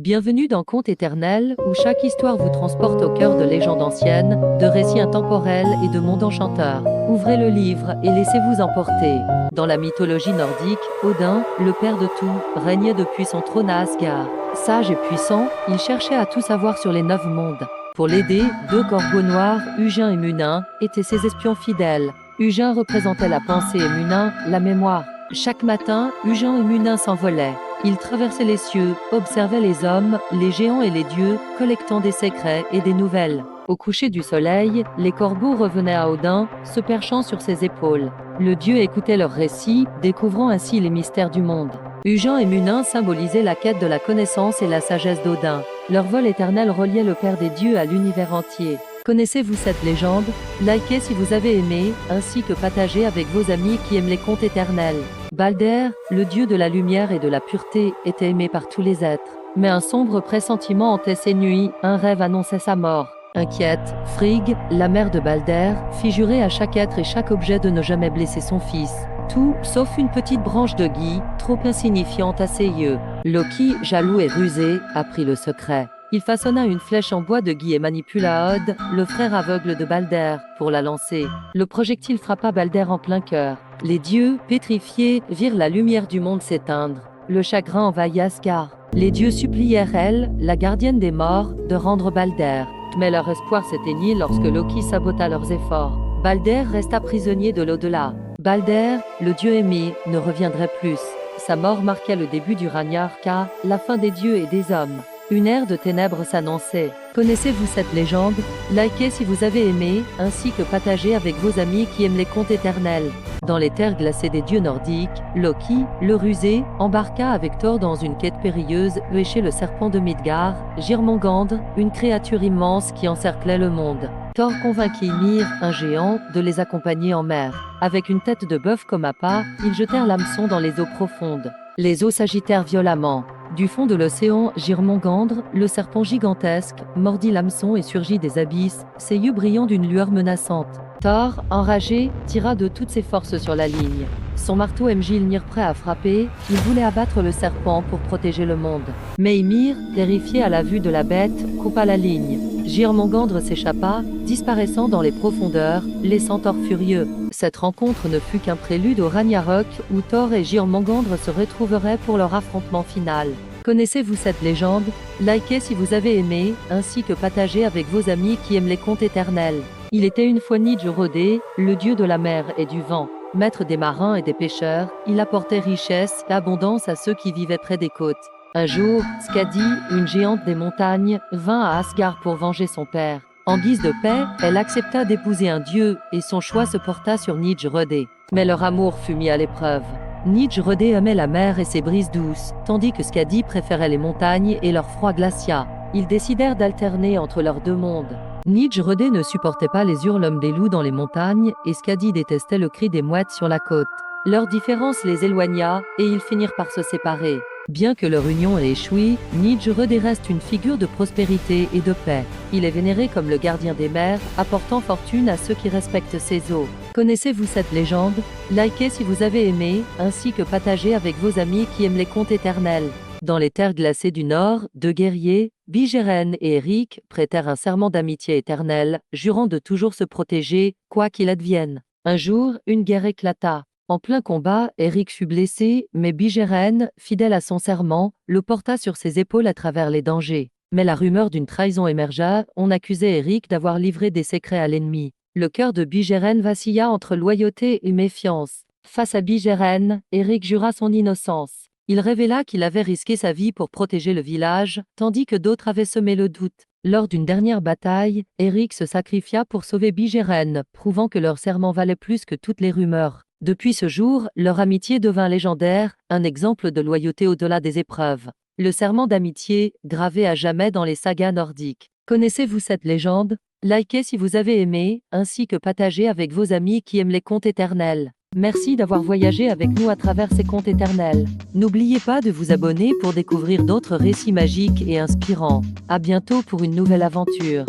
Bienvenue dans Contes éternels, où chaque histoire vous transporte au cœur de légendes anciennes, de récits intemporels et de mondes enchanteurs. Ouvrez le livre et laissez-vous emporter. Dans la mythologie nordique, Odin, le père de tout, régnait depuis son trône à Asgard. Sage et puissant, il cherchait à tout savoir sur les 9 mondes. Pour l'aider, 2 corbeaux noirs, Hugin et Munin, étaient ses espions fidèles. Hugin représentait la pensée et Munin, la mémoire. Chaque matin, Hugin et Munin s'envolaient. Ils traversaient les cieux, observaient les hommes, les géants et les dieux, collectant des secrets et des nouvelles. Au coucher du soleil, les corbeaux revenaient à Odin, se perchant sur ses épaules. Le dieu écoutait leurs récits, découvrant ainsi les mystères du monde. Hugin et Munin symbolisaient la quête de la connaissance et la sagesse d'Odin. Leur vol éternel reliait le Père des dieux à l'univers entier. Connaissez-vous cette légende? Likez si vous avez aimé, ainsi que partagez avec vos amis qui aiment les contes éternels. Balder, le dieu de la lumière et de la pureté, était aimé par tous les êtres. Mais un sombre pressentiment hantait ses nuits, un rêve annonçait sa mort. Inquiète, Frigg, la mère de Balder, fit jurer à chaque être et chaque objet de ne jamais blesser son fils. Tout, sauf une petite branche de gui, trop insignifiante à ses yeux. Loki, jaloux et rusé, apprit le secret. Il façonna une flèche en bois de gui et manipula Od, le frère aveugle de Balder, pour la lancer. Le projectile frappa Balder en plein cœur. Les dieux, pétrifiés, virent la lumière du monde s'éteindre. Le chagrin envahit Asgard. Les dieux supplièrent elle, la gardienne des morts, de rendre Balder. Mais leur espoir s'éteignit lorsque Loki sabota leurs efforts. Balder resta prisonnier de l'au-delà. Balder, le dieu aimé, ne reviendrait plus. Sa mort marquait le début du Ragnaraka, la fin des dieux et des hommes. Une ère de ténèbres s'annonçait. Connaissez-vous cette légende? Likez si vous avez aimé, ainsi que partagez avec vos amis qui aiment les contes éternels. Dans les terres glacées des dieux nordiques, Loki, le rusé, embarqua avec Thor dans une quête périlleuse chez le serpent de Midgard, Jyrmungandr, une créature immense qui encerclait le monde. Thor convainquit Ymir, un géant, de les accompagner en mer. Avec une tête de bœuf comme appât, ils jetèrent l'hameçon dans les eaux profondes. Les eaux s'agitèrent violemment. Du fond de l'océan, Jyrmungandr, le serpent gigantesque, mordit l'hameçon et surgit des abysses, ses yeux brillant d'une lueur menaçante. Thor, enragé, tira de toutes ses forces sur la ligne. Son marteau Mjolnir prêt à frapper, il voulait abattre le serpent pour protéger le monde. Mais Ymir, terrifié à la vue de la bête, coupa la ligne. Jyrmungandr s'échappa, disparaissant dans les profondeurs, laissant Thor furieux. Cette rencontre ne fut qu'un prélude au Ragnarok, où Thor et Jyrmungandr se retrouveraient pour leur affrontement final. Connaissez-vous cette légende? Likez si vous avez aimé, ainsi que partagez avec vos amis qui aiment les contes éternels. Il était une fois Nidj-Rodé, le dieu de la mer et du vent. Maître des marins et des pêcheurs, il apportait richesse et abondance à ceux qui vivaient près des côtes. Un jour, Skadi, une géante des montagnes, vint à Asgard pour venger son père. En guise de paix, elle accepta d'épouser un dieu, et son choix se porta sur Nidj-Rodé. Mais leur amour fut mis à l'épreuve. Nidj-Rodé aimait la mer et ses brises douces, tandis que Skadi préférait les montagnes et leur froid glacial. Ils décidèrent d'alterner entre leurs 2 mondes. Nidj-Rodé ne supportait pas les hurlements des loups dans les montagnes, et Skadi détestait le cri des mouettes sur la côte. Leur différence les éloigna, et ils finirent par se séparer. Bien que leur union ait échoué, Nidj-Rodé reste une figure de prospérité et de paix. Il est vénéré comme le gardien des mers, apportant fortune à ceux qui respectent ses eaux. Connaissez-vous cette légende? Likez si vous avez aimé, ainsi que partagez avec vos amis qui aiment les contes éternels. Dans les terres glacées du Nord, 2 guerriers, Bigeren et Eric, prêtèrent un serment d'amitié éternelle, jurant de toujours se protéger, quoi qu'il advienne. Un jour, une guerre éclata. En plein combat, Eric fut blessé, mais Bigeren, fidèle à son serment, le porta sur ses épaules à travers les dangers. Mais la rumeur d'une trahison émergea, on accusait Eric d'avoir livré des secrets à l'ennemi. Le cœur de Bigeren vacilla entre loyauté et méfiance. Face à Bigeren, Eric jura son innocence. Il révéla qu'il avait risqué sa vie pour protéger le village, tandis que d'autres avaient semé le doute. Lors d'une dernière bataille, Eric se sacrifia pour sauver Bigeren, prouvant que leur serment valait plus que toutes les rumeurs. Depuis ce jour, leur amitié devint légendaire, un exemple de loyauté au-delà des épreuves. Le serment d'amitié, gravé à jamais dans les sagas nordiques. Connaissez-vous cette légende? Likez si vous avez aimé, ainsi que partagez avec vos amis qui aiment les contes éternels. Merci d'avoir voyagé avec nous à travers ces contes éternels. N'oubliez pas de vous abonner pour découvrir d'autres récits magiques et inspirants. À bientôt pour une nouvelle aventure.